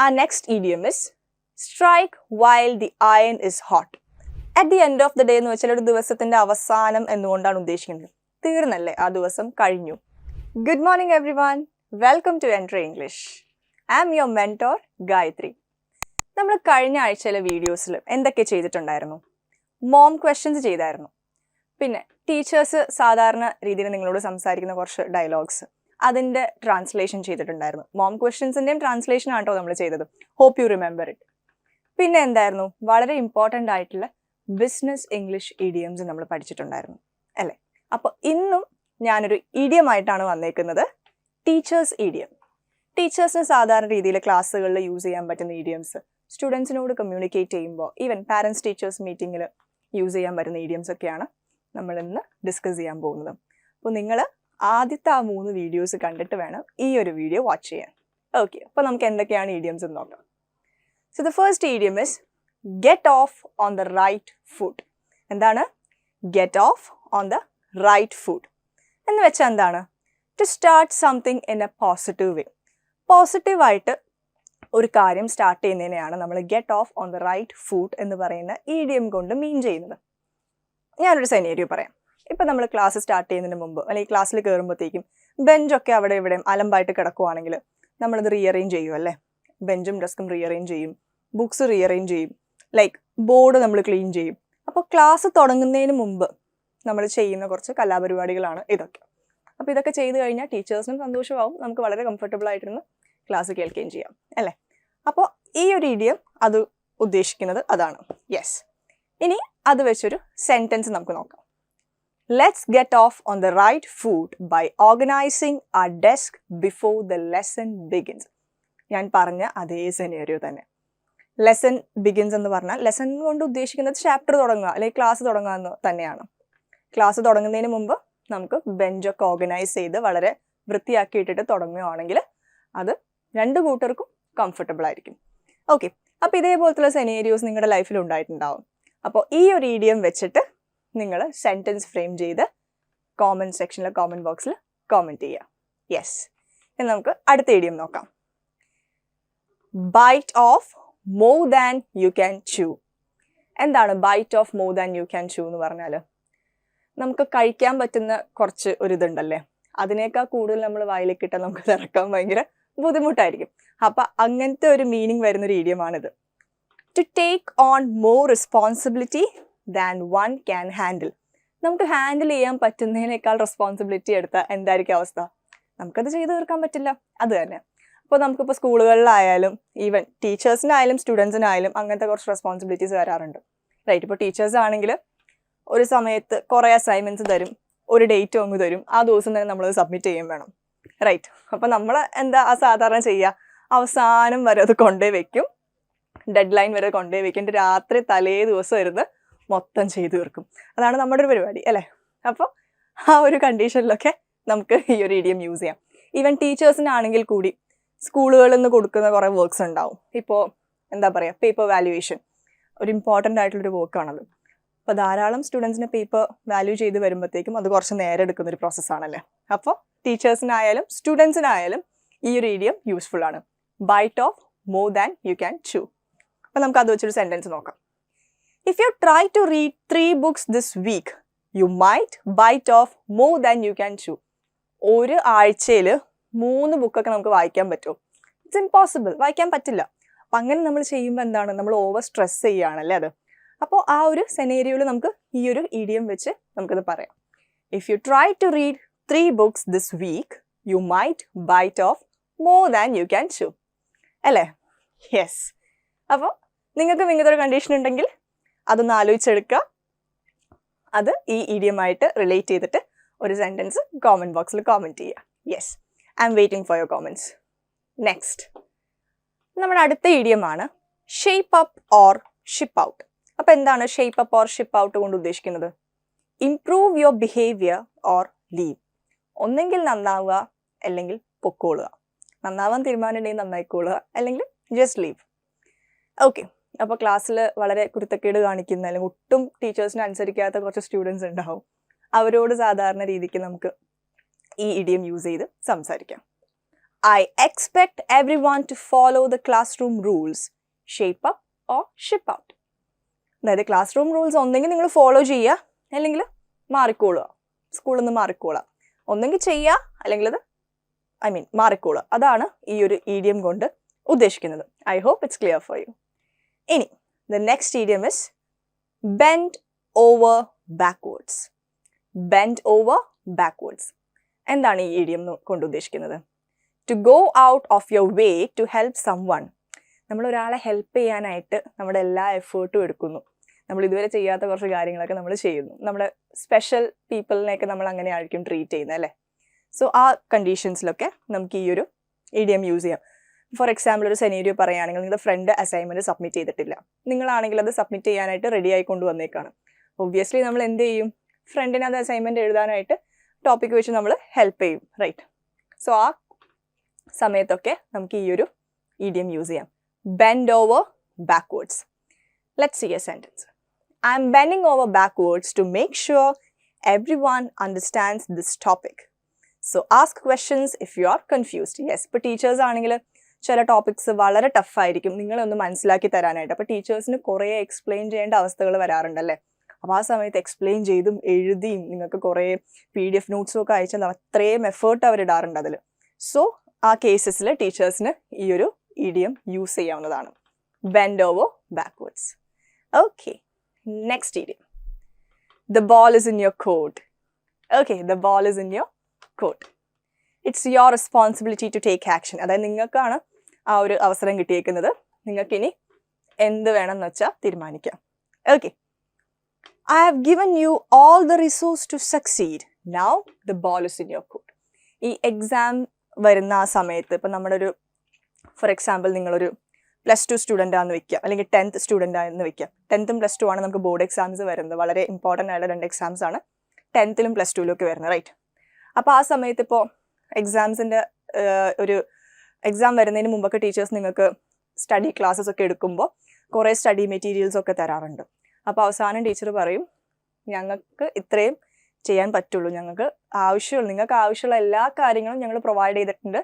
Our next idiom is strike while the iron is hot. At the end of the day എന്ന് വെച്ചാൽ ഒരു ദിവസത്തിന്റെ അവസാനം എന്നുകൊണ്ടാണ് ഉദ്ദേശിക്കുന്നത്. തീർന്നല്ലേ, ആ ദിവസം കഴിഞ്ഞു. Good morning everyone. Welcome to Enter English. I am your mentor Gayatri. നമ്മൾ കഴിഞ്ഞ ആഴ്ചയിലെ വീഡിയോസിൽ എന്തൊക്കെ ചെയ്തിട്ടുണ്ടായിരുന്നു? മോം ക്വസ്റ്റ്യൻസ് ചെയ്തായിരുന്നു. പിന്നെ ടീച്ചേഴ്സ് സാധാരണ രീതിയിൽ നിങ്ങളോട് സംസാരിക്കുന്ന കുറച്ച് ഡയലോഗ്സ്, അതിൻ്റെ ട്രാൻസ്ലേഷൻ ചെയ്തിട്ടുണ്ടായിരുന്നു. മോം ക്വസ്റ്റ്യൻസിൻ്റെയും ട്രാൻസ്ലേഷൻ ആട്ടോ നമ്മൾ ചെയ്തത്. Hope you remember it. പിന്നെ എന്തായിരുന്നു, വളരെ ഇമ്പോർട്ടൻ്റ് ആയിട്ടുള്ള ബിസിനസ് ഇംഗ്ലീഷ് ഇഡിയംസ് നമ്മൾ പഠിച്ചിട്ടുണ്ടായിരുന്നു അല്ലേ? അപ്പോൾ ഇന്നും ഞാനൊരു ഇഡിയമായിട്ടാണ് വന്നേക്കുന്നത്, ടീച്ചേഴ്സ് ഇഡിയം. ടീച്ചേഴ്സിന് സാധാരണ രീതിയിൽ ക്ലാസ്സുകളിൽ യൂസ് ചെയ്യാൻ പറ്റുന്ന ഇഡിയംസ്, സ്റ്റുഡൻസിനോട് കമ്മ്യൂണിക്കേറ്റ് ചെയ്യുമ്പോൾ, ഈവൻ പാരൻസ് ടീച്ചേഴ്സ് മീറ്റിങ്ങിൽ യൂസ് ചെയ്യാൻ പറ്റുന്ന ഇഡിയംസ് ഒക്കെയാണ് നമ്മൾ ഇന്ന് ഡിസ്കസ് ചെയ്യാൻ പോകുന്നത്. അപ്പോൾ നിങ്ങൾ ആദ്യത്തെ ആ 3 വീഡിയോസ് കണ്ടിട്ട് വേണം ഈ ഒരു വീഡിയോ വാച്ച് ചെയ്യാൻ. ഓക്കെ, അപ്പോൾ നമുക്ക് എന്തൊക്കെയാണ് ഇഡിയംസ് എന്ന് നോക്കാം. So the first idiom is get off on the right foot. എന്താണ് get off on the right foot എന്ന് വെച്ചാൽ എന്താണ്? To start something in a positive way. പോസിറ്റീവായിട്ട് ഒരു കാര്യം സ്റ്റാർട്ട് ചെയ്യുന്നതിനെയാണ് നമ്മൾ get off on the right foot എന്ന് പറയുന്ന ഇഡിയം കൊണ്ട് മീൻ ചെയ്യുന്നത്. ഞാനൊരു സെനേരിയോ പറയാം. ഇപ്പം നമ്മൾ ക്ലാസ് സ്റ്റാർട്ട് ചെയ്യുന്നതിന് മുമ്പ് അല്ലെങ്കിൽ ക്ലാസ്സിൽ കയറുമ്പോഴത്തേക്കും ബെഞ്ചൊക്കെ അവിടെ ഇവിടെയും അലമ്പായിട്ട് കിടക്കുവാണെങ്കിൽ നമ്മളത് റീഅറേഞ്ച് ചെയ്യും അല്ലേ? ബെഞ്ചും ഡെസ്കും റീഅറേഞ്ച് ചെയ്യും, ബുക്സ് റീഅറേഞ്ച് ചെയ്യും, ലൈക്ക് ബോർഡ് നമ്മൾ ക്ലീൻ ചെയ്യും. അപ്പോൾ ക്ലാസ് തുടങ്ങുന്നതിന് മുമ്പ് നമ്മൾ ചെയ്യുന്ന കുറച്ച് കലാപരിപാടികളാണ് ഇതൊക്കെ. അപ്പോൾ ഇതൊക്കെ ചെയ്ത് കഴിഞ്ഞാൽ ടീച്ചേഴ്സിനും സന്തോഷമാവും, നമുക്ക് വളരെ കംഫർട്ടബിൾ ആയിട്ടിരുന്ന് ക്ലാസ് കേൾക്കുകയും ചെയ്യാം അല്ലേ? അപ്പോൾ ഈ ഒരു ഇഡിയം അത് ഉദ്ദേശിക്കുന്നത് അതാണ്. യെസ്. ഇനി അത് വെച്ചൊരു സെൻറ്റൻസ് നമുക്ക് നോക്കാം. Let's get off on the right foot by organizing our desk before the lesson begins. ഞാൻ പറഞ്ഞ അതേ സെനേറിയോ തന്നെ. ലെസൺ ബിഗിൻസ് എന്ന് പറഞ്ഞാൽ ലെസൺ കൊണ്ട് ഉദ്ദേശിക്കുന്നത് ചാപ്റ്റർ തുടങ്ങുക അല്ലെങ്കിൽ ക്ലാസ് തുടങ്ങുക എന്ന് തന്നെയാണ്. ക്ലാസ് തുടങ്ങുന്നതിന് മുമ്പ് നമുക്ക് ബെഞ്ചൊക്കെ ഓർഗനൈസ് ചെയ്ത് വളരെ വൃത്തിയാക്കി ഇട്ടിട്ട് തുടങ്ങുകയാണെങ്കിൽ അത് 2 കൂട്ടർക്കും കംഫർട്ടബിൾ ആയിരിക്കും. ഓക്കെ, അപ്പോൾ ഇതേപോലത്തുള്ള സെനേരിയോസ് നിങ്ങളുടെ ലൈഫിൽ ഉണ്ടായിട്ടുണ്ടാവും. അപ്പോൾ ഈ ഒരു ഇഡിയം വെച്ചിട്ട് നിങ്ങൾ സെൻറ്റൻസ് ഫ്രെയിം ചെയ്ത് കോമൻറ്റ് സെക്ഷനിൽ കോമൻറ്റ് ബോക്സിൽ കോമൻറ്റ് ചെയ്യുക. യെസ്. ഇനി നമുക്ക് അടുത്ത ഇഡിയം നോക്കാം. Bite off more than you can chew. എന്താണ് bite off more than you can chew എന്ന് പറഞ്ഞാൽ? നമുക്ക് കഴിക്കാൻ പറ്റുന്ന കുറച്ച് ഒരിതുണ്ടല്ലേ, അതിനേക്കാൾ കൂടുതൽ നമ്മൾ വായിലേക്ക് ഇട്ടാൽ നമുക്ക് ഇറക്കാൻ ഭയങ്കര ബുദ്ധിമുട്ടായിരിക്കും. അപ്പം അങ്ങനത്തെ ഒരു മീനിങ് വരുന്നൊരു ഇഡിയമാണിത്. To take on more responsibility than one can handle. നമുക്ക് ഹാൻഡിൽ ചെയ്യാൻ പറ്റുന്നതിനേക്കാൾ റെസ്പോൺസിബിലിറ്റി എടുത്താൽ എന്തായിരിക്കും അവസ്ഥ? നമുക്കത് ചെയ്തു തീർക്കാൻ പറ്റില്ല. അത് തന്നെ. അപ്പോൾ നമുക്കിപ്പോൾ സ്കൂളുകളിലായാലും ഈവൻ ടീച്ചേഴ്സിനായാലും സ്റ്റുഡൻസിനായാലും അങ്ങനത്തെ കുറച്ച് റെസ്പോൺസിബിലിറ്റീസ് വരാറുണ്ട്. റൈറ്റ്. ഇപ്പോൾ ടീച്ചേഴ്സ് ആണെങ്കിൽ ഒരു സമയത്ത് കുറേ അസൈൻമെൻറ്റ്സ് തരും, ഒരു ഡേറ്റ് അങ്ങ് തരും, ആ ദിവസം തന്നെ നമ്മളത് സബ്മിറ്റ് ചെയ്യും വേണം. റൈറ്റ്. അപ്പോൾ നമ്മൾ എന്താ സാധാരണ ചെയ്യുക? അവസാനം വരെ അത് കൊണ്ടുപോയി വെക്കും, ഡെഡ് ലൈൻ വരെ കൊണ്ടുപോയി വെക്കും, രാത്രി തലേ ദിവസം ഇരുന്ന് മൊത്തം ചെയ്തു തീർക്കും. അതാണ് നമ്മുടെ ഒരു പരിപാടി അല്ലേ? അപ്പോൾ ആ ഒരു കണ്ടീഷനിലൊക്കെ നമുക്ക് ഈ ഒരു ഇഡിയം യൂസ് ചെയ്യാം. ഈവൻ ടീച്ചേഴ്സിനാണെങ്കിൽ കൂടി സ്കൂളുകളിൽ നിന്ന് കൊടുക്കുന്ന കുറേ വർക്ക്സ് ഉണ്ടാവും. ഇപ്പോൾ എന്താ പറയുക, പേപ്പർ വാല്യുവേഷൻ ഒരു ഇമ്പോർട്ടൻ്റ് ആയിട്ടുള്ളൊരു വർക്കാണത്. അപ്പോൾ ധാരാളം സ്റ്റുഡൻസിന് പേപ്പർ വാല്യൂ ചെയ്ത് വരുമ്പോഴത്തേക്കും അത് കുറച്ച് നേരം എടുക്കുന്നൊരു പ്രോസസ്സാണല്ലേ. അപ്പോൾ ടീച്ചേഴ്സിനായാലും സ്റ്റുഡൻസിനായാലും ഈ ഒരു ഇഡിയം യൂസ്ഫുൾ ആണ്. Bite off more than you can chew. അപ്പോൾ നമുക്ക് അത് വെച്ചൊരു സെൻറ്റൻസ് നോക്കാം. If you try to read 3 books this week, you might bite off more than you can chew. ഒരു ആഴ്ചയിൽ 3 ബുക്കൊക്കെ നമുക്ക് വായിക്കാൻ പറ്റുമോ? It's impossible. വായിക്കാൻ പറ്റില്ല. അപ്പം അങ്ങനെ നമ്മൾ ചെയ്യുമ്പോൾ എന്താണ്, നമ്മൾ ഓവർ സ്ട്രെസ് ചെയ്യുകയാണല്ലേ അത്. അപ്പോൾ ആ ഒരു സെനേരിയോയിൽ നമുക്ക് ഈ ഒരു ഇഡിയം വെച്ച് നമുക്കത് പറയാം. If you try to read 3 books this week, you might bite off more than you can chew. അല്ലേ? യെസ്. അപ്പോൾ നിങ്ങൾക്ക് ഇങ്ങനത്തെ ഒരു കണ്ടീഷൻ ഉണ്ടെങ്കിൽ അതൊന്ന് ആലോചിച്ചെടുക്കുക. അത് ഈ ഇഡിയമായിട്ട് റിലേറ്റ് ചെയ്തിട്ട് ഒരു സെൻറ്റൻസ് കോമൻറ്റ് ബോക്സിൽ കോമൻറ്റ് ചെയ്യുക. Yes, I'm waiting for your comments. Next നമ്മുടെ അടുത്ത ഇഡിയമാണ് shape up or ship out. അപ്പോൾ എന്താണ് shape up or ship out കൊണ്ട് ഉദ്ദേശിക്കുന്നത്? Improve your behaviour or leave. ഒന്നെങ്കിൽ നന്നാവുക അല്ലെങ്കിൽ പൊക്കോളുക. നന്നാവാൻ തീരുമാനമുണ്ടെങ്കിൽ നന്നായിക്കോളുക, അല്ലെങ്കിൽ ജസ്റ്റ് ലീവ്. ഓക്കെ, അപ്പോൾ ക്ലാസ്സിൽ വളരെ കുരുത്തക്കേട് കാണിക്കുന്ന അല്ലെങ്കിൽ ഒട്ടും ടീച്ചേഴ്സിനെ അനുസരിക്കാത്ത കുറച്ച് സ്റ്റുഡൻസ് ഉണ്ടാവും. അവരോട് സാധാരണ രീതിക്ക് നമുക്ക് ഈ ഇഡിയം യൂസ് ചെയ്ത് സംസാരിക്കാം. I expect everyone to follow the classroom rules. Shape up or ship out. അതായത് ക്ലാസ് റൂം റൂൾസ് ഒന്നെങ്കിൽ നിങ്ങൾ ഫോളോ ചെയ്യുക, അല്ലെങ്കിൽ മാറിക്കോളുക, സ്കൂളിൽ നിന്ന് മാറിക്കോളുക. ഒന്നെങ്കിൽ ചെയ്യുക, അല്ലെങ്കിൽ അത് മാറിക്കോളുക. അതാണ് ഈ ഒരു ഇഡിയം കൊണ്ട് ഉദ്ദേശിക്കുന്നത്. I hope it's clear for you. ഇനി the next idiom is bend over backwards. Bend over backwards എന്താണ് ഈ ഇഡിയം കൊണ്ട് ഉദ്ദേശിക്കുന്നത്? To go out of your way to help someone. നമ്മൾ ഒരാളെ ഹെൽപ്പ് ചെയ്യാനായിട്ട് നമ്മുടെ എല്ലാ എഫേർട്ടും എടുക്കുന്നു. നമ്മൾ ഇതുവരെ ചെയ്യാത്ത കുറച്ച് കാര്യങ്ങളൊക്കെ നമ്മൾ ചെയ്യുന്നു. നമ്മുടെ സ്പെഷ്യൽ പീപ്പിളിനെയൊക്കെ നമ്മൾ അങ്ങനെ ആയിരിക്കും ട്രീറ്റ് ചെയ്യുന്നത്, അല്ലേ? സോ ആ കണ്ടീഷൻസിലൊക്കെ നമുക്ക് ഈ ഒരു ഇഡിയം യൂസ് ചെയ്യാം. ഫോർ എക്സാമ്പിൾ ഒരു സെനേരിയോ പറയുകയാണെങ്കിൽ നിങ്ങളുടെ ഫ്രണ്ട് അസൈൻമെൻറ്റ് സബ്മിറ്റ് ചെയ്തിട്ടില്ല, നിങ്ങളാണെങ്കിൽ അത് സബ്മിറ്റ് ചെയ്യാനായിട്ട് റെഡി ആയി കൊണ്ടുവന്നേക്കാണ്. ഒബ്വിയസ്ലി നമ്മൾ എന്ത് ചെയ്യും? ഫ്രണ്ടിന് അത് അസൈൻമെൻറ്റ് എഴുതാനായിട്ട് ടോപ്പിക് വെച്ച് നമ്മൾ ഹെൽപ്പ് ചെയ്യും, റൈറ്റ്? സോ ആ സമയത്തൊക്കെ നമുക്ക് ഈ ഒരു ഇഡിയം യൂസ് ചെയ്യാം. Bend over backwards. Let's see a sentence. I'm bending over backwards to make sure everyone understands this topic. So ask questions if you are confused. Yes, ഇപ്പോൾ teachers ആണെങ്കിൽ ചില topics വളരെ ടഫായിരിക്കും നിങ്ങളൊന്ന് മനസ്സിലാക്കി തരാനായിട്ട്. അപ്പോൾ ടീച്ചേഴ്സിന് കുറേ എക്സ്പ്ലെയിൻ ചെയ്യേണ്ട അവസ്ഥകൾ വരാറുണ്ടല്ലേ. അപ്പോൾ ആ സമയത്ത് എക്സ്പ്ലെയിൻ ചെയ്തും എഴുതിയും നിങ്ങൾക്ക് കുറേ PDF നോട്ട്സും ഒക്കെ അയച്ചാൽ അത്രയും എഫേർട്ട് അവരിടാറുണ്ട് അതിൽ. സോ ആ കേസസിൽ ടീച്ചേഴ്സിന് ഈ ഒരു ഇഡിയം യൂസ് ചെയ്യാവുന്നതാണ്. Bend over backwards. Okay, next idiom. The ball is in your court. Okay, the ball is in your court. It's your responsibility to take action. അതായത് നിങ്ങൾക്കാണ് ആ ഒരു അവസരം കിട്ടിയേക്കുന്നത്. നിങ്ങൾക്കിനി എന്ത് വേണമെന്ന് വെച്ചാൽ തീരുമാനിക്കാം. Okay, I have given you all the resource to succeed. Now the ball is in your court. ഈ എക്സാം വരുന്ന ആ സമയത്ത് ഇപ്പം നമ്മുടെ ഒരു ഫോർ എക്സാമ്പിൾ നിങ്ങളൊരു +2 സ്റ്റുഡൻ്റ് ആണെന്ന് വെക്കാം, അല്ലെങ്കിൽ 10th സ്റ്റുഡൻ്റ് ആണെന്ന് വെക്കാം. 10th +2 ആണ് നമുക്ക് ബോർഡ് എക്സാംസ് വരുന്നത്. വളരെ ഇമ്പോർട്ടൻ്റ് ആയിട്ടുള്ള 2 എക്സാംസ് ആണ് 10th +2 ഒക്കെ വരുന്നത്, റൈറ്റ്? അപ്പോൾ ആ സമയത്ത് ഇപ്പോൾ എക്സാംസിൻ്റെ ഒരു എക്സാം വരുന്നതിന് മുമ്പൊക്കെ ടീച്ചേഴ്സ് നിങ്ങൾക്ക് സ്റ്റഡി ക്ലാസ്സസ് ഒക്കെ എടുക്കുമ്പോൾ കുറേ സ്റ്റഡി മെറ്റീരിയൽസ് ഒക്കെ തരാറുണ്ട്. അപ്പോൾ അവസാനം ടീച്ചർ പറയും, ഞങ്ങൾക്ക് ഇത്രയും ചെയ്യാൻ പറ്റുള്ളൂ, നിങ്ങൾക്ക് ആവശ്യമുള്ള എല്ലാ കാര്യങ്ങളും ഞങ്ങൾ പ്രൊവൈഡ് ചെയ്തിട്ടുണ്ട്.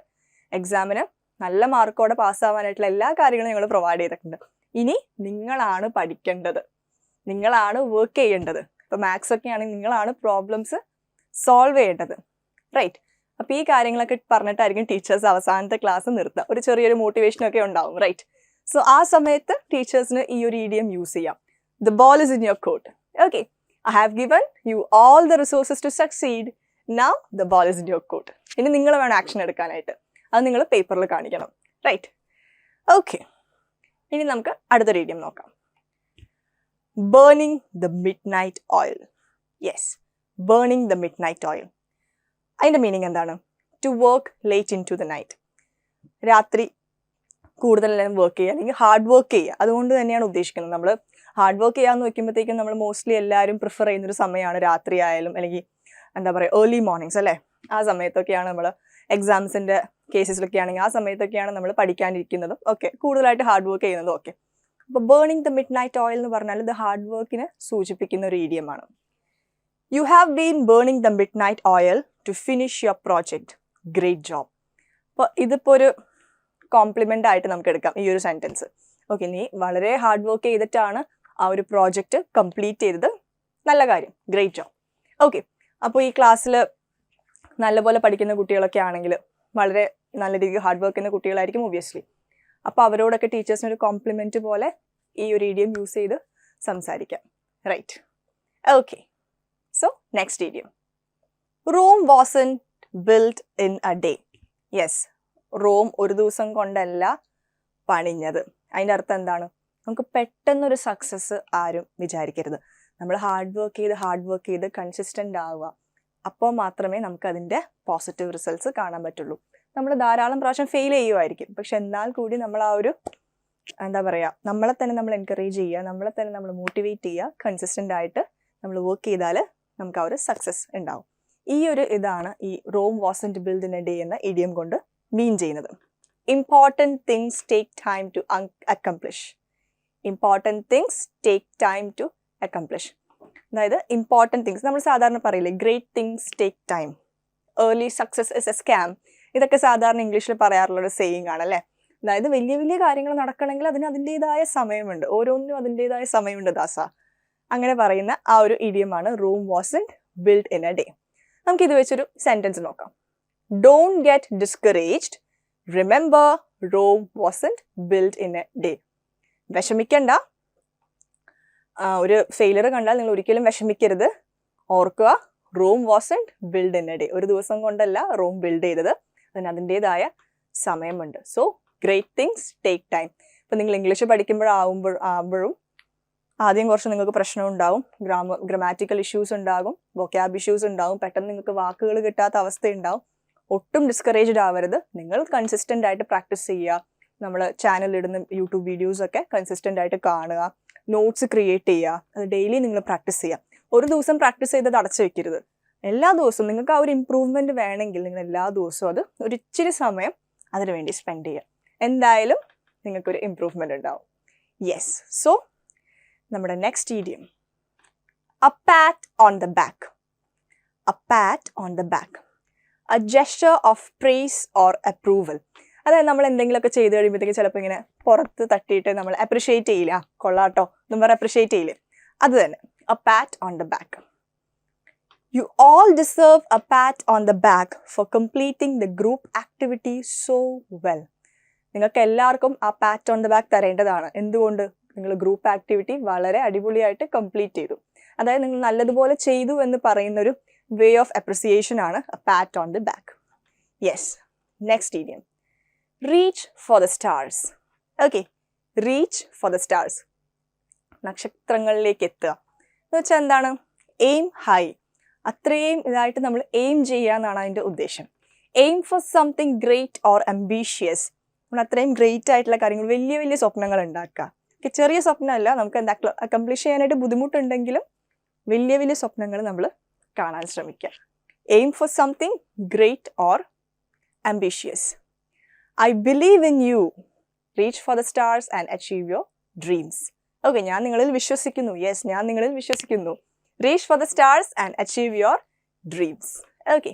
എക്സാമിന് നല്ല മാർക്കോടെ പാസ്സാവാനായിട്ടുള്ള എല്ലാ കാര്യങ്ങളും ഞങ്ങൾ പ്രൊവൈഡ് ചെയ്തിട്ടുണ്ട്. ഇനി നിങ്ങളാണ് പഠിക്കേണ്ടത്, നിങ്ങളാണ് വർക്ക് ചെയ്യേണ്ടത്. ഇപ്പോൾ മാത്സ് ഒക്കെ ആണെങ്കിൽ നിങ്ങളാണ് പ്രോബ്ലംസ് സോൾവ് ചെയ്യേണ്ടത്, റൈറ്റ്? അപ്പോൾ ഈ കാര്യങ്ങളൊക്കെ പറഞ്ഞിട്ടായിരിക്കും ടീച്ചേഴ്സ് അവസാനത്തെ ക്ലാസ് നിർത്തുക. ഒരു ചെറിയൊരു മോട്ടിവേഷനൊക്കെ ഉണ്ടാവും, റൈറ്റ്? സോ ആ സമയത്ത് ടീച്ചേഴ്സിന് ഈ ഒരു ഇഡിയം യൂസ് ചെയ്യാം. The ball is in your court. Okay, I have given you all the resources to succeed. Now the ball is in your court. ഇനി നിങ്ങൾ വേണം ആക്ഷൻ എടുക്കാനായിട്ട്. അത് നിങ്ങൾ പേപ്പറിൽ കാണിക്കണം, റൈറ്റ്? ഓക്കെ, ഇനി നമുക്ക് അടുത്തൊരു ഇഡിയം നോക്കാം. Burning the midnight oil. Yes, burning the midnight oil. അതിൻ്റെ മീനിങ് എന്താണ്? To work late into the night. രാത്രി കൂടുതലെല്ലാം വർക്ക് ചെയ്യുക, അല്ലെങ്കിൽ ഹാർഡ് വർക്ക് ചെയ്യുക. അതുകൊണ്ട് തന്നെയാണ് ഉദ്ദേശിക്കുന്നത്. നമ്മൾ ഹാർഡ് വർക്ക് ചെയ്യാമെന്ന് വെക്കുമ്പോഴത്തേക്കും നമ്മൾ മോസ്റ്റ്ലി എല്ലാവരും പ്രിഫർ ചെയ്യുന്നൊരു സമയമാണ് രാത്രി ആയാലും, അല്ലെങ്കിൽ എന്താ പറയുക ഏർലി മോർണിംഗ്സ്, അല്ലേ? ആ സമയത്തൊക്കെയാണ് നമ്മൾ എക്സാംസിൻ്റെ കേസസിലൊക്കെ ആണെങ്കിൽ ആ സമയത്തൊക്കെയാണ് നമ്മൾ പഠിക്കാനിരിക്കുന്നതും ഒക്കെ കൂടുതലായിട്ട് ഹാർഡ് വർക്ക് ചെയ്യുന്നതും ഒക്കെ. അപ്പോൾ burning the midnight oil എന്ന് പറഞ്ഞാൽ ഇത് ഹാർഡ് വർക്കിനെ സൂചിപ്പിക്കുന്ന ഒരു ഇഡിയമാണ്. You have been burning the midnight oil to finish your project. Great job. അപ്പോൾ ഇതിപ്പോൾ ഒരു കോംപ്ലിമെൻ്റ് ആയിട്ട് നമുക്ക് എടുക്കാം ഈ ഒരു സെൻറ്റൻസ്. ഓക്കെ, നീ വളരെ ഹാർഡ് വർക്ക് ചെയ്തിട്ടാണ് ആ ഒരു പ്രോജക്റ്റ് കംപ്ലീറ്റ് ചെയ്തത്, നല്ല കാര്യം, ഗ്രേറ്റ് ജോബ്. ഓക്കെ, അപ്പോൾ ഈ ക്ലാസ്സിൽ നല്ലപോലെ പഠിക്കുന്ന കുട്ടികളൊക്കെ ആണെങ്കിൽ വളരെ നല്ല രീതിയിൽ ഹാർഡ് വർക്ക് ചെയ്യുന്ന കുട്ടികളായിരിക്കും ഒബ്വിയസ്ലി. അപ്പോൾ അവരോടൊക്കെ ടീച്ചേഴ്സിനൊരു കോംപ്ലിമെൻറ്റ് പോലെ ഈ ഒരു ഇഡിയം യൂസ് ചെയ്ത് സംസാരിക്കാം, right? Okay, so next idiom. Rome wasn't build in a day. Yes, Rome ഒരു ദിവസം കൊണ്ടല്ല പണിഞ്ഞത്. അതിൻ്റെ അർത്ഥം എന്താണ്? നമുക്ക് പെട്ടെന്നൊരു സക്സസ് ആരും വിചാരിക്കരുത്. നമ്മൾ ഹാർഡ് വർക്ക് ചെയ്ത് കൺസിസ്റ്റൻ്റ് ആവുക. അപ്പോൾ മാത്രമേ നമുക്കതിൻ്റെ പോസിറ്റീവ് റിസൾട്ട്സ് കാണാൻ പറ്റുള്ളൂ. നമ്മൾ ധാരാളം പ്രാവശ്യം ഫെയിൽ ചെയ്യുമായിരിക്കും, പക്ഷെ എന്നാൽ കൂടി നമ്മൾ ആ ഒരു എന്താ പറയുക, നമ്മളെ തന്നെ നമ്മൾ എൻകറേജ് ചെയ്യുക, നമ്മളെ തന്നെ നമ്മൾ മോട്ടിവേറ്റ് ചെയ്യുക, കൺസിസ്റ്റൻ്റ് ആയിട്ട് നമ്മൾ വർക്ക് ചെയ്താൽ നമുക്ക് ആ ഒരു സക്സസ് ഉണ്ടാവും. ഈ ഒരു ഇതാണ് ഈ Rome wasn't build in a day എന്ന ഇഡിയം കൊണ്ട് മീൻ ചെയ്യുന്നത്. Important things take time to accomplish. Important things take time to accomplish. അതായത് ഇമ്പോർട്ടൻറ്റ് തിങ്സ് നമ്മൾ സാധാരണ പറയില്ലേ, great things take time, early success is a scam, ഇതൊക്കെ സാധാരണ ഇംഗ്ലീഷിൽ പറയാറുള്ള ഒരു സെയിങ് ആണ് അല്ലേ. അതായത് വലിയ വലിയ കാര്യങ്ങൾ നടക്കണമെങ്കിൽ അതിന് അതിൻ്റെതായ സമയമുണ്ട്, ഓരോന്നിനും അതിൻ്റെതായ സമയമുണ്ട് ദാസ. അങ്ങനെ പറയുന്ന ആ ഒരു ഇഡിയമാണ് Rome wasn't build in a day. നമുക്ക് ഇത് വെച്ചൊരു സെന്റൻസ് നോക്കാം. Don't get discouraged, remember Rome wasn't build in a day. വിഷമിക്കണ്ട, ഒരു ഫെയിലർ കണ്ടാൽ നിങ്ങൾ ഒരിക്കലും വിഷമിക്കരുത്. ഓർക്കുക, Rome wasn't build in a day. ഒരു ദിവസം കൊണ്ടല്ല റോം ബിൽഡ് ചെയ്തത്, അതിന് അതിൻ്റെതായ സമയമുണ്ട്. So great things take time. ഇപ്പം നിങ്ങൾ ഇംഗ്ലീഷ് പഠിക്കുമ്പോഴും ആദ്യം കുറച്ച് നിങ്ങൾക്ക് പ്രശ്നം ഉണ്ടാവും, ഗ്രാമാറ്റിക്കൽ ഇഷ്യൂസ് ഉണ്ടാകും, വൊക്കാബ് ഇഷ്യൂസ് ഉണ്ടാവും, പെട്ടെന്ന് നിങ്ങൾക്ക് വാക്കുകൾ കിട്ടാത്ത അവസ്ഥ ഉണ്ടാവും. ഒട്ടും ഡിസ്കറേജ്ഡ് ആവരുത്. നിങ്ങൾ കൺസിസ്റ്റൻ്റ് ആയിട്ട് പ്രാക്ടീസ് ചെയ്യുക. നമ്മൾ ചാനലിടുന്ന യൂട്യൂബ് വീഡിയോസൊക്കെ കൺസിസ്റ്റൻ്റ് ആയിട്ട് കാണുക, നോട്ട്സ് ക്രിയേറ്റ് ചെയ്യുക, അത് ഡെയിലി നിങ്ങൾ പ്രാക്ടീസ് ചെയ്യുക. ഒരു ദിവസം പ്രാക്ടീസ് ചെയ്തത് അടച്ചു വെക്കരുത്. എല്ലാ ദിവസവും നിങ്ങൾക്ക് ആ ഒരു ഇമ്പ്രൂവ്മെൻറ്റ് വേണമെങ്കിൽ നിങ്ങൾ എല്ലാ ദിവസവും അത് ഒരു ഇച്ചിരി സമയം അതിനു വേണ്ടി സ്പെൻഡ് ചെയ്യുക. എന്തായാലും നിങ്ങൾക്കൊരു ഇമ്പ്രൂവ്മെൻറ്റ് ഉണ്ടാവും. യെസ്, സോ നമ്മുടെ next idiom, a pat on the back. A pat on the back. A gesture of praise or approval. അതായത് നമ്മൾ എന്തെങ്കിലുമൊക്കെ ചെയ്ത് കഴിയുമ്പോഴത്തേക്ക് ചിലപ്പോൾ ഇങ്ങനെ പുറത്ത് തട്ടിയിട്ട് നമ്മൾ അപ്രിഷിയേറ്റ് ചെയ്യില്ല, കൊള്ളാട്ടോ എന്നും പറഞ്ഞ് അപ്രിഷിയേറ്റ് ചെയ്യില്ലേ, അത് തന്നെ a pat on the back. You all deserve a pat on the back for completing the group activity so well. നിങ്ങൾക്ക് എല്ലാവർക്കും ആ പാറ്റ് ഓൺ ദ ബാക്ക് തരേണ്ടതാണ്. എന്തുകൊണ്ട്? നിങ്ങൾ ഗ്രൂപ്പ് ആക്ടിവിറ്റി വളരെ അടിപൊളിയായിട്ട് കംപ്ലീറ്റ് ചെയ്തു. അതായത് നിങ്ങൾ നല്ലതുപോലെ ചെയ്തു എന്ന് പറയുന്നൊരു വേ ഓഫ് അപ്രിസിയേഷൻ ആണ് pat on the back. Yes, next idiom, reach for the stars. Okay, reach for the stars, നക്ഷത്രങ്ങളിലേക്ക് എത്തുക എന്ന് വെച്ചാൽ എന്താണ്? എയിം ഹൈ, അത്രയും ഇതായിട്ട് നമ്മൾ എയിം ചെയ്യുക എന്നാണ് അതിൻ്റെ ഉദ്ദേശം. Aim for something great or ambitious. നമ്മൾ അത്രയും ഗ്രേറ്റ് ആയിട്ടുള്ള കാര്യങ്ങൾ, വലിയ വലിയ സ്വപ്നങ്ങൾ ഉണ്ടാക്കുക. ചെറിയ സ്വപ്നമല്ല, നമുക്ക് എന്താ അക്കംപ്ലിഷ് ചെയ്യാനായിട്ട് ബുദ്ധിമുട്ടുണ്ടെങ്കിലും വലിയ വലിയ സ്വപ്നങ്ങൾ നമ്മൾ കാണാൻ ശ്രമിക്കുക. Aim for something great or ambitious. I believe in you, reach for the stars and achieve your dreams. Okay, ഞാൻ നിങ്ങളിൽ വിശ്വസിക്കുന്നു. യെസ്, ഞാൻ നിങ്ങളിൽ വിശ്വസിക്കുന്നു. Reach for the stars and achieve your dreams. Okay,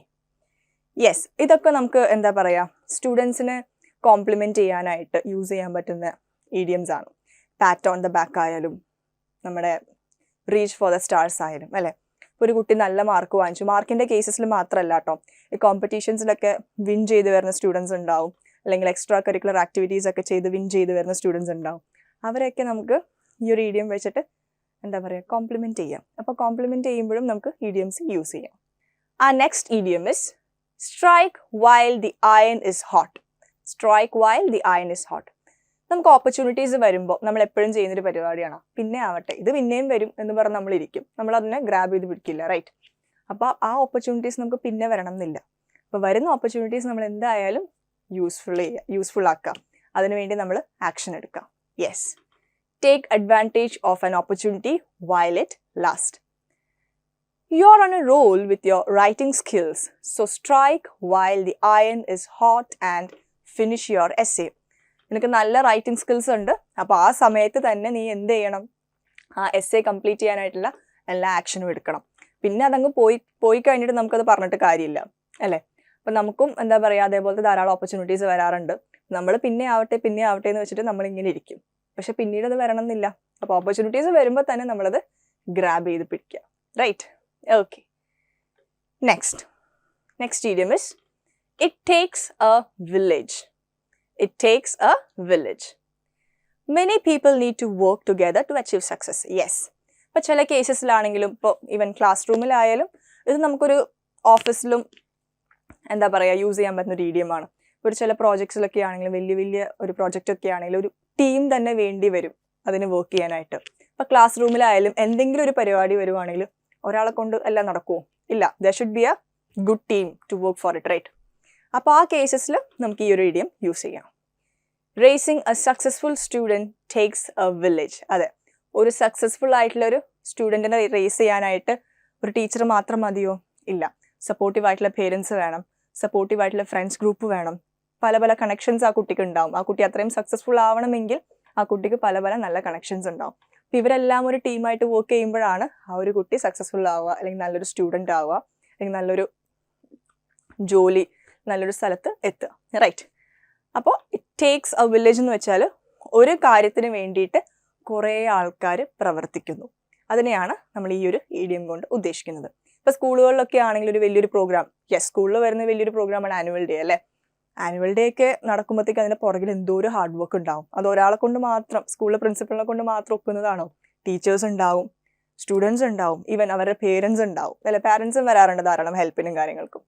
yes, ഇതൊക്കെ നമുക്ക് എന്താ പറയുക, സ്റ്റുഡൻസിന് കോംപ്ലിമെൻറ്റ് ചെയ്യാനായിട്ട് യൂസ് ചെയ്യാൻ പറ്റുന്ന ഇഡിയംസ് ആണ്. പാറ്റ് ഓൺ ദ ബാക്ക് ആയാലും നമ്മുടെ റീച്ച് ഫോർ ദ സ്റ്റാർസ് ആയാലും അല്ലേ. ഒരു കുട്ടി നല്ല മാർക്ക് വാങ്ങിച്ചു, മാർക്കിൻ്റെ കേസസിൽ മാത്രമല്ല കേട്ടോ, ഈ കോമ്പറ്റീഷൻസിലൊക്കെ വിൻ ചെയ്ത് വരുന്ന സ്റ്റുഡൻസ് ഉണ്ടാവും, അല്ലെങ്കിൽ എക്സ്ട്രാ കരിക്കുലർ ആക്ടിവിറ്റീസ് ഒക്കെ ചെയ്ത് വിൻ ചെയ്ത് വരുന്ന സ്റ്റുഡൻസ് ഉണ്ടാവും. അവരെയൊക്കെ നമുക്ക് ഈ ഒരു ഇഡിയം വെച്ചിട്ട് എന്താ പറയുക, കോംപ്ലിമെൻറ്റ് ചെയ്യാം. അപ്പോൾ കോംപ്ലിമെൻറ്റ് ചെയ്യുമ്പോഴും നമുക്ക് ഇഡിയംസ് യൂസ് ചെയ്യാം. ആ next idiom is strike while the iron is hot. Strike while the iron is hot. നമുക്ക് ഓപ്പർച്യൂണിറ്റീസ് വരുമ്പോൾ നമ്മൾ എപ്പോഴും ചെയ്യുന്നൊരു പരിപാടിയാണ്, പിന്നെ ആവട്ടെ ഇത് പിന്നെയും വരും എന്ന് പറഞ്ഞ് നമ്മളിരിക്കും, നമ്മളതിനെ ഗ്രാബ് ചെയ്ത് പിടിക്കില്ല, റൈറ്റ്? അപ്പോൾ ആ ഓപ്പർച്യൂണിറ്റീസ് നമുക്ക് പിന്നെ വരണം എന്നില്ല. അപ്പോൾ വരുന്ന ഓപ്പർച്യൂണിറ്റീസ് നമ്മൾ എന്തായാലും യൂസ്ഫുൾ ആക്കാം. അതിനുവേണ്ടി നമ്മൾ ആക്ഷൻ എടുക്കാം. Yes, take advantage of an opportunity while it last. You are on a roll with your writing skills, so strike while the iron is hot and finish your essay. നിനക്ക് നല്ല writing skills ഉണ്ട്, അപ്പോൾ ആ സമയത്ത് തന്നെ നീ എന്ത് ചെയ്യണം, ആ എസ്സേ കംപ്ലീറ്റ് ചെയ്യാനായിട്ടുള്ള എല്ലാ ആക്ഷനും എടുക്കണം. പിന്നെ അതങ്ങ് പോയി കഴിഞ്ഞിട്ട് നമുക്കത് പറഞ്ഞിട്ട് കാര്യമില്ല അല്ലേ. അപ്പം നമുക്കും എന്താ പറയുക, അതേപോലത്തെ ധാരാളം ഓപ്പർച്യൂണിറ്റീസ് വരാറുണ്ട്. നമ്മൾ പിന്നെ ആവട്ടെ എന്ന് വെച്ചിട്ട് നമ്മളിങ്ങനെ ഇരിക്കും, പക്ഷെ പിന്നീട് അത് വരണം എന്നില്ല. അപ്പോൾ ഓപ്പർച്യൂണിറ്റീസ് വരുമ്പോൾ തന്നെ നമ്മളത് ഗ്രാബ് ചെയ്ത് പിടിക്കുക, right? Okay. Next idiom is it takes a village. It takes a village. Many people need to work together to achieve success. Yes. ഇപ്പോൾ ചില കേസസിലാണെങ്കിലും, ഇപ്പോൾ ഈവൻ ക്ലാസ് റൂമിലായാലും ഇത് നമുക്കൊരു ഓഫീസിലും എന്താ പറയുക യൂസ് ചെയ്യാൻ പറ്റുന്ന ഒരു ഇഡിയമാണ്. ഇപ്പോൾ ചില പ്രോജക്ട്സിലൊക്കെ ആണെങ്കിലും, വലിയ ഒരു പ്രോജക്റ്റ് ഒക്കെ ആണെങ്കിലും ഒരു ടീം തന്നെ വേണ്ടി വരും അതിന് വർക്ക് ചെയ്യാനായിട്ട്. ഇപ്പോൾ ക്ലാസ് റൂമിലായാലും എന്തെങ്കിലും ഒരു പരിപാടി വരുവാണെങ്കിൽ ഒരാളെ കൊണ്ട് എല്ലാം നടക്കുമോ? ഇല്ല. There should be a good team to work for it, right? അപ്പോൾ ആ കേസസിൽ നമുക്ക് ഈ ഒരു ഇഡിയം യൂസ് ചെയ്യാം. Raising a successful student takes a village. അതെ, ഒരു സക്സസ്ഫുൾ ആയിട്ടുള്ള ഒരു സ്റ്റുഡൻറ്റിനെ റേസ് ചെയ്യാനായിട്ട് ഒരു ടീച്ചർ മാത്രം മതിയോ? ഇല്ല. സപ്പോർട്ടീവ് ആയിട്ടുള്ള പേരൻസ് വേണം, സപ്പോർട്ടീവ് ആയിട്ടുള്ള ഫ്രണ്ട്സ് ഗ്രൂപ്പ് വേണം, പല കണക്ഷൻസ് ആ കുട്ടിക്ക് ഉണ്ടാവും. ആ കുട്ടി അത്രയും സക്സസ്ഫുൾ ആവണമെങ്കിൽ ആ കുട്ടിക്ക് പല നല്ല കണക്ഷൻസ് ഉണ്ടാവും. അപ്പോൾ ഇവരെല്ലാം ഒരു ടീമായിട്ട് വർക്ക് ചെയ്യുമ്പോഴാണ് ആ ഒരു കുട്ടി സക്സസ്ഫുൾ ആവുക, അല്ലെങ്കിൽ നല്ലൊരു സ്റ്റുഡൻ്റ് ആവുക, അല്ലെങ്കിൽ നല്ലൊരു ജോലി, നല്ലൊരു സ്ഥലത്ത് എത്തുക, റൈറ്റ്? അപ്പോൾ ഇറ്റ് ടേക്സ് എ വില്ലേജ് എന്ന് വെച്ചാൽ ഒരു കാര്യത്തിന് വേണ്ടിയിട്ട് കുറേ ആൾക്കാർ പ്രവർത്തിക്കുന്നു. അതിനെയാണ് നമ്മൾ ഈ ഒരു ഇഡിയം കൊണ്ട് ഉദ്ദേശിക്കുന്നത്. ഇപ്പോൾ സ്കൂളുകളിലൊക്കെ ആണെങ്കിൽ ഒരു വലിയൊരു പ്രോഗ്രാം, സ്കൂളിൽ വരുന്ന വലിയൊരു പ്രോഗ്രാമാണ് ആനുവൽ ഡേ അല്ലേ? ആനുവൽ ഡേ ഒക്കെ നടക്കുമ്പോഴത്തേക്ക് അതിൻ്റെ പുറകിൽ എന്തോ ഒരു ഹാർഡ് വർക്ക് ഉണ്ടാവും. അത് ഒരാളെ കൊണ്ട് മാത്രം, സ്കൂളിലെ പ്രിൻസിപ്പളിനെ കൊണ്ട് മാത്രം ഒക്കുന്നതാണോ? ടീച്ചേഴ്സ് ഉണ്ടാവും, സ്റ്റുഡൻസ് ഉണ്ടാവും, ഈവൻ അവരുടെ പേരൻസ് ഉണ്ടാവും, അല്ലെ? പാരൻസും വരാറുണ്ട് ധാരാളം ഹെൽപ്പിനും കാര്യങ്ങൾക്കും.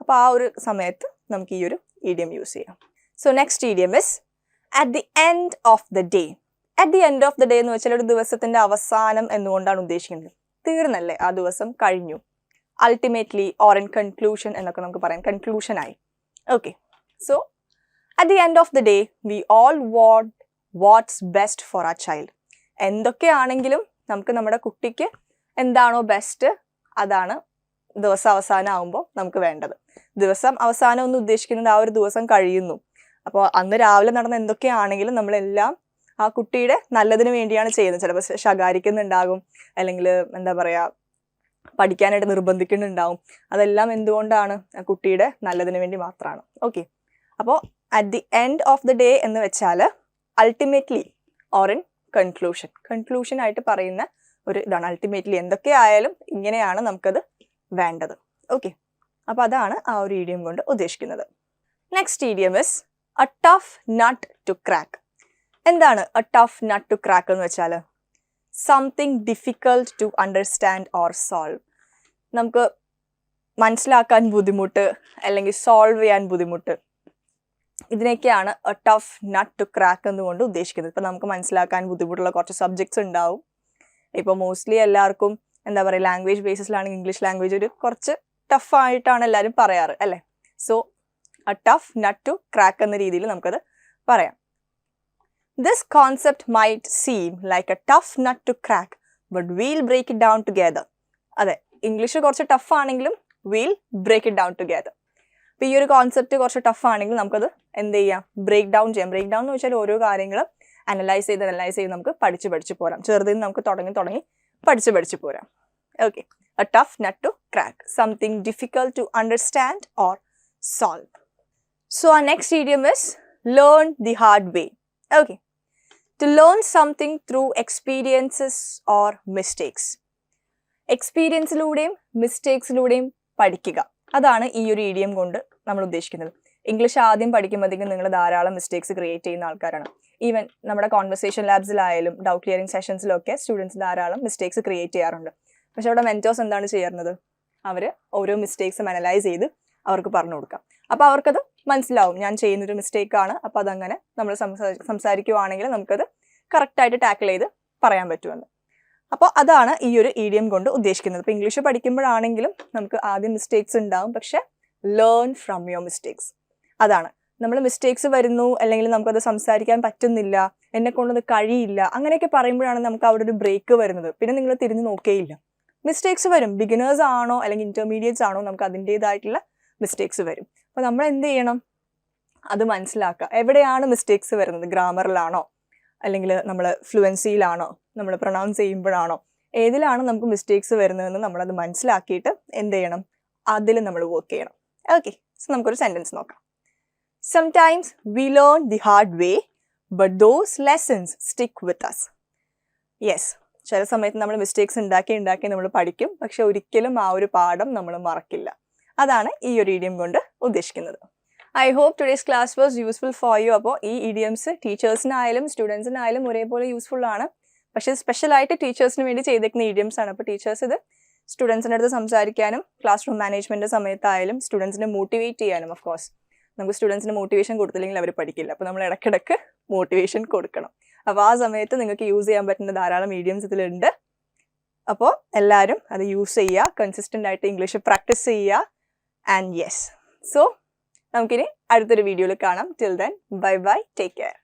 അപ്പോൾ ആ ഒരു സമയത്ത് നമുക്ക് ഈ ഒരു ഇഡിയം യൂസ് ചെയ്യാം. So next idiom is at the end of the day. At the end of the day എന്ന് വെച്ചാൽ ഒരു ദിവസത്തിന്റെ അവസാനം എന്നുകൊണ്ടാണ് ഉദ്ദേശിക്കുന്നത്. തീർന്നല്ലേ, ആ ദിവസം കഴിഞ്ഞു. അൾട്ടിമേറ്റ്ലി ഓർ ഇൻ കൺക്ലൂഷൻ എന്നൊക്കെ നമുക്ക് പറയാം, കൺക്ലൂഷനായി. Okay, so at the end of the day we all want what's best for our child. എന്തൊക്കെയാണെങ്കിലും നമുക്ക് നമ്മുടെ കുട്ടിക്ക് എന്താണോ ബെസ്റ്റ് അതാണ് ദിവസം അവസാനം ആകുമ്പോൾ നമുക്ക് വേണ്ടത്. ദിവസം അവസാനം എന്ന് ഉദ്ദേശിക്കുന്നത് ആ ഒരു ദിവസം കഴിയുന്നു. അപ്പോൾ അന്ന് രാവിലെ നടന്ന എന്തൊക്കെയാണെങ്കിലും നമ്മളെല്ലാം ആ കുട്ടിയുടെ നല്ലതിന് വേണ്ടിയാണ് ചെയ്യുന്നത്. ചിലപ്പോൾ ശകാരിക്കുന്നുണ്ടാകും, അല്ലെങ്കിൽ എന്താ പറയുക, പഠിക്കാനായിട്ട് നിർബന്ധിക്കുന്നുണ്ടാവും. അതെല്ലാം എന്തുകൊണ്ടാണ്? ആ കുട്ടിയുടെ നല്ലതിന് വേണ്ടി മാത്രമാണ്. ഓക്കെ, അപ്പോൾ at the end of the day എന്ന് വെച്ചാൽ ultimately or in conclusion, conclusion ആയിട്ട് പറയുന്ന ഒരു ഇതാണ്. അൾട്ടിമേറ്റ്ലി എന്തൊക്കെ ആയാലും ഇങ്ങനെയാണ് നമുക്കത് വേണ്ടത്. ഓക്കെ, അപ്പോൾ അതാണ് ആ ഒരു ഇഡിയം കൊണ്ട് ഉദ്ദേശിക്കുന്നത്. Next idiom is a tough nut to crack. എന്താണ് a tough nut to crack എന്ന് വെച്ചാൽ? Something difficult to understand or solve. നമുക്ക് മനസ്സിലാക്കാൻ ബുദ്ധിമുട്ട് അല്ലെങ്കിൽ സോൾവ് ചെയ്യാൻ ബുദ്ധിമുട്ട്, ഇതിനൊക്കെയാണ് a tough nut to crack എന്നുകൊണ്ട് ഉദ്ദേശിക്കുന്നത്. ഇപ്പം നമുക്ക് മനസ്സിലാക്കാൻ ബുദ്ധിമുട്ടുള്ള കുറച്ച് സബ്ജക്ട്സ് ഉണ്ടാവും. ഇപ്പോൾ മോസ്റ്റ്ലി എല്ലാവർക്കും എന്താ പറയുക, ലാംഗ്വേജ് ബേസിസിലാണെങ്കിൽ ഇംഗ്ലീഷ് ലാംഗ്വേജ് ഒരു കുറച്ച് ടഫായിട്ടാണ് എല്ലാവരും പറയാറ് അല്ലേ? So a tough nut to crack എന്ന രീതിയിൽ നമുക്കത് പറയാം. This concept might seem like a tough nut to crack but we'll break it down together. അതെ, ഇംഗ്ലീഷ് കുറച്ച് ടഫ് ആണെങ്കിലും we'll break it down together. അപ്പോൾ ഈ ഒരു കോൺസെപ്റ്റ് കുറച്ച് ടഫ് ആണെങ്കിൽ നമുക്കത് എന്ത് ചെയ്യാം? ബ്രേക്ക് ഡൗൺ ചെയ്യാം. ബ്രേക്ക് ഡൗൺ എന്ന് വെച്ചാൽ ഓരോ കാര്യങ്ങളും അനലൈസ് ചെയ്ത് നമുക്ക് പഠിച്ച് പോരാം. ചെറുതിൽ നിന്ന് നമുക്ക് തുടങ്ങി പഠിച്ച് പോരാം. Okay, a tough nut to crack, something difficult to understand or solve. So our next idiom is learn the hard way. Okay, to learn something through experiences or mistakes. എക്സ്പീരിയൻസിലൂടെയും മിസ്റ്റേക്സിലൂടെയും പഠിക്കുക, അതാണ് ഈ ഒരു ഇഡിയം കൊണ്ട് നമ്മൾ ഉദ്ദേശിക്കുന്നത്. ഇംഗ്ലീഷ് ആദ്യം പഠിക്കുമ്പോഴത്തേക്കും നിങ്ങൾ ധാരാളം മിസ്റ്റേക്സ് ക്രിയേറ്റ് ചെയ്യുന്ന ആൾക്കാരാണ്. ഈവൻ നമ്മുടെ കോൺവെർസേഷൻ ലാബ്സിലായാലും ഡൗട്ട് ക്ലിയറിംഗ് സെഷൻസിലൊക്കെ സ്റ്റുഡൻസ് ധാരാളം മിസ്റ്റേക്സ് ക്രിയേറ്റ് ചെയ്യാറുണ്ട്. പക്ഷെ അവിടെ മെന്റേഴ്സ് എന്താണ് ചെയ്യുന്നത്? അവർ ഓരോ മിസ്റ്റേക്സും അനലൈസ് ചെയ്ത് അവർക്ക് പറഞ്ഞു കൊടുക്കാം. അപ്പോൾ അവർക്കത് മനസ്സിലാവും, ഞാൻ ചെയ്യുന്നൊരു മിസ്റ്റേക്കാണ്. അപ്പോൾ അതങ്ങനെ നമ്മൾ സംസാരിക്കുവാണെങ്കിൽ നമുക്കത് കറക്റ്റായിട്ട് ടാക്കിൾ ചെയ്ത് പറയാൻ പറ്റുമെന്ന്. അപ്പോൾ അതാണ് ഈ ഒരു ഇഡിയം കൊണ്ട് ഉദ്ദേശിക്കുന്നത്. ഇപ്പോൾ ഇംഗ്ലീഷ് പഠിക്കുമ്പോഴാണെങ്കിലും നമുക്ക് ആദ്യം മിസ്റ്റേക്സ് ഉണ്ടാവും, പക്ഷെ ലേൺ ഫ്രം യുവർ മിസ്റ്റേക്സ്. അതാണ് നമ്മൾ മിസ്റ്റേക്സ് വരുന്നു, അല്ലെങ്കിൽ നമുക്കത് സംസാരിക്കാൻ പറ്റുന്നില്ല, എന്നെ കൊണ്ടത് കഴിയില്ല, അങ്ങനെയൊക്കെ പറയുമ്പോഴാണ് നമുക്ക് അവിടെ ഒരു ബ്രേക്ക് വരുന്നത്. പിന്നെ നിങ്ങൾ തിരിഞ്ഞു നോക്കേയില്ല. മിസ്റ്റേക്സ് വരും, ബിഗിനേഴ്സ് ആണോ അല്ലെങ്കിൽ ഇന്റർമീഡിയറ്റ്സ് ആണോ, നമുക്ക് അതിൻ്റെതായിട്ടുള്ള മിസ്റ്റേക്സ് വരും. അപ്പോൾ നമ്മൾ എന്ത് ചെയ്യണം? അത് മനസ്സിലാക്കുക. എവിടെയാണ് മിസ്റ്റേക്സ് വരുന്നത്? ഗ്രാമറിലാണോ, അല്ലെങ്കിൽ നമ്മൾ ഫ്ലുവൻസിയിലാണോ, നമ്മൾ പ്രൊനൗൺസ് ചെയ്യുമ്പോഴാണോ, ഏതിലാണ് നമുക്ക് മിസ്റ്റേക്സ് വരുന്നതെന്ന് നമ്മളത് മനസ്സിലാക്കിയിട്ട് എന്ത് ചെയ്യണം? അതിൽ നമ്മൾ വർക്ക് ചെയ്യണം. ഓക്കെ, സോ നമുക്കൊരു സെൻറ്റൻസ് നോക്കാം. Sometimes we learn the hard way but those lessons stick with us. Yes, ചില സമയത്ത് നമ്മൾ മിസ്റ്റേക്സ് ഉണ്ടാക്കി നമ്മൾ പഠിക്കും, പക്ഷെ ഒരിക്കലും ആ ഒരു പാഠം നമ്മൾ മറക്കില്ല. അതാണ് ഈ ഒരു ഇഡിയം കൊണ്ട് ഉദ്ദേശിക്കുന്നത്. I hope today's class was useful for you. അപ്പോൾ ഈ ഇഡിയംസ് ടീച്ചേഴ്സിനായാലും സ്റ്റുഡൻസിനായാലും ഒരേപോലെ യൂസ്ഫുൾ ആണ്. പക്ഷേ സ്പെഷ്യലായിട്ട് ടീച്ചേഴ്സിന് വേണ്ടി ചെയ്തേക്കുന്ന ഇഡിയംസ് ആണ്. അപ്പോൾ ടീച്ചേഴ്സ് ഇത് സ്റ്റുഡൻസിൻ്റെ അടുത്ത് സംസാരിക്കാനും ക്ലാസ് റൂം മാനേജ്മെൻറ്റ് സമയത്തായാലും സ്റ്റുഡൻസിനെ മോട്ടിവേറ്റ് ചെയ്യാനും. ഓഫ് കോഴ്സ് നമുക്ക് സ്റ്റുഡൻസിന് മോട്ടിവേഷൻ കൊടുത്തില്ലെങ്കിൽ അവർ പഠിക്കില്ല. അപ്പോൾ നമ്മൾ ഇടയ്ക്കിടയ്ക്ക് മോട്ടിവേഷൻ കൊടുക്കണം. അപ്പോൾ ആ സമയത്ത് നിങ്ങൾക്ക് യൂസ് ചെയ്യാൻ പറ്റുന്ന ധാരാളം ഇഡിയംസ് ഇതിലുണ്ട്. അപ്പോൾ എല്ലാവരും അത് യൂസ് ചെയ്യുക, കൺസിസ്റ്റൻ്റ് ആയിട്ട് ഇംഗ്ലീഷ് പ്രാക്ടീസ് ചെയ്യുക. ആൻഡ് യെസ്, സോ നമുക്കിനി അടുത്തൊരു വീഡിയോയിൽ കാണാം. Till then, bye bye, take care.